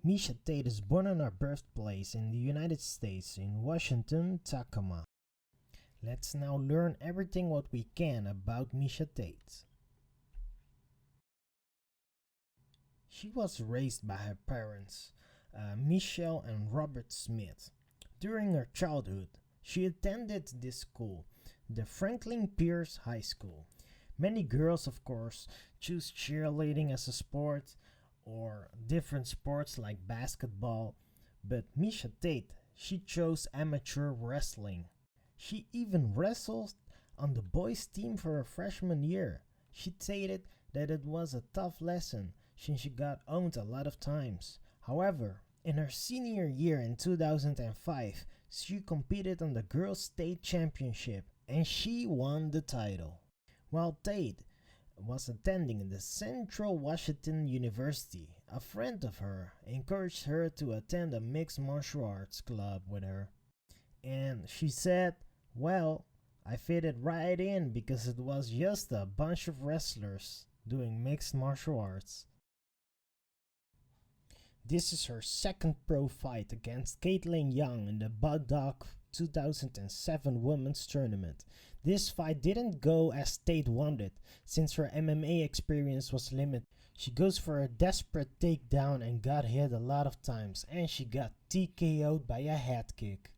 Miesha Tate is born in her birthplace in the United States in Washington, Tacoma. Let's now learn everything what we can about Miesha Tate. She was raised by her parents, Michelle and Robert Smith. During her childhood, she attended this school, the Franklin Pierce High School. Many girls, of course, choose cheerleading as a sport or different sports like basketball, but Miesha Tate, she chose amateur wrestling. She even wrestled on the boys' team for her freshman year. She stated that it was a tough lesson since she got owned a lot of times. However, in her senior year in 2005, she competed on the Girls State Championship and she won the title. While Tate was attending the Central Washington University, a friend of her encouraged her to attend a mixed martial arts club with her. And she said, "Well, I fitted right in because it was just a bunch of wrestlers doing mixed martial arts." This is her second pro fight against Caitlin Young in the Buddock 2007 Women's Tournament. This fight didn't go as Tate wanted since her MMA experience was limited. She goes for a desperate takedown and got hit a lot of times, and she got TKO'd by a head kick.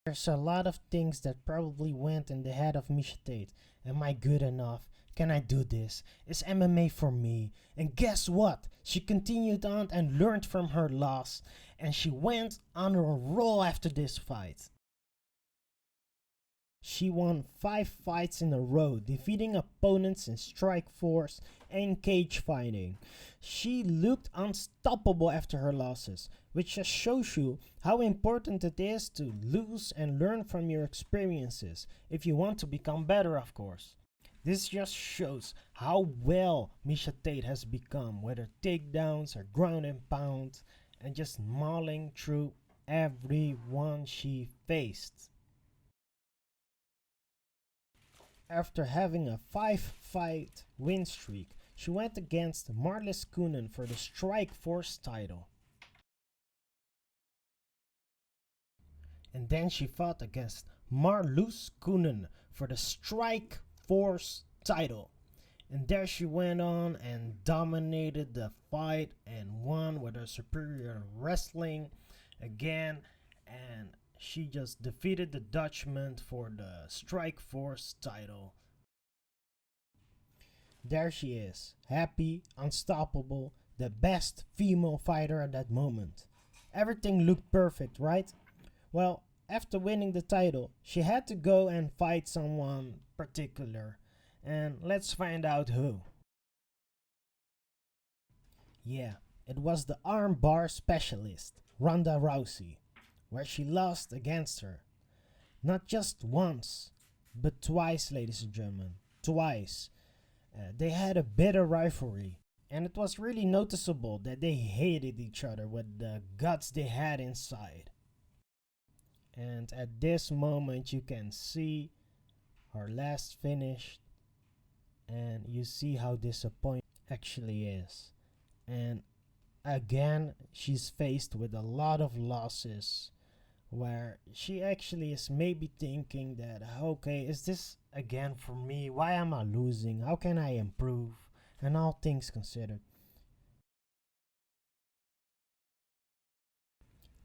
There's a lot of things that probably went in the head of Miesha Tate. Am I good enough? Can I do this? Is MMA for me? And guess what? She continued on and learned from her loss, and she went on a roll after this fight. She won 5 fights in a row, defeating opponents in Strikeforce and cage fighting. She looked unstoppable after her losses, which just shows you how important it is to lose and learn from your experiences, if you want to become better, of course. This just shows how well Miesha Tate has become with her takedowns, her ground and pound, and just mauling through everyone she faced. After having a 5-fight win streak, she went against Marlies Kunin for the Strikeforce title. And then she fought against Marlies Kunin for the Strikeforce title. And there she went on and dominated the fight and won with her superior wrestling again, and she just defeated the Dutchman for the Strikeforce title. There she is, happy, unstoppable, the best female fighter at that moment. Everything looked perfect, right? Well, after winning the title, she had to go and fight someone particular. And let's find out who. Yeah, it was the armbar specialist, Ronda Rousey, where she lost against her. Not just once, but twice, ladies and gentlemen. Twice. They had a bitter rivalry, and it was really noticeable that they hated each other with the guts they had inside. And at this moment you can see her last finish, and you see how disappointing actually is. And again, she's faced with a lot of losses where she actually is maybe thinking that, okay, is this again for me? Why am I losing? How can I improve? And all things considered.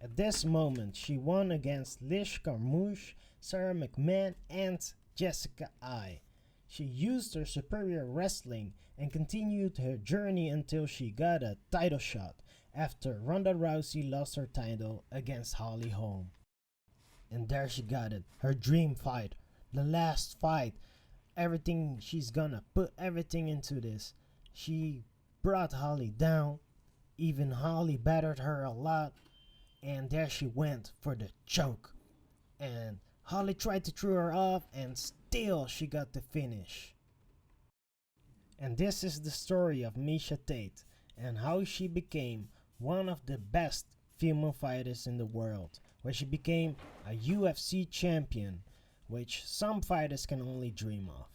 At this moment, she won against Lish Carmouche, Sarah McMahon, and Jessica Ai. She used her superior wrestling and continued her journey until she got a title shot after Ronda Rousey lost her title against Holly Holm. And there she got it, her dream fight, the last fight. Everything, she's gonna put everything into this. She brought Holly down, even Holly battered her a lot, and there she went for the choke. And Holly tried to throw her off, and still she got the finish. And this is the story of Miesha Tate and how she became one of the best female fighters in the world, where she became a UFC champion, which some fighters can only dream of.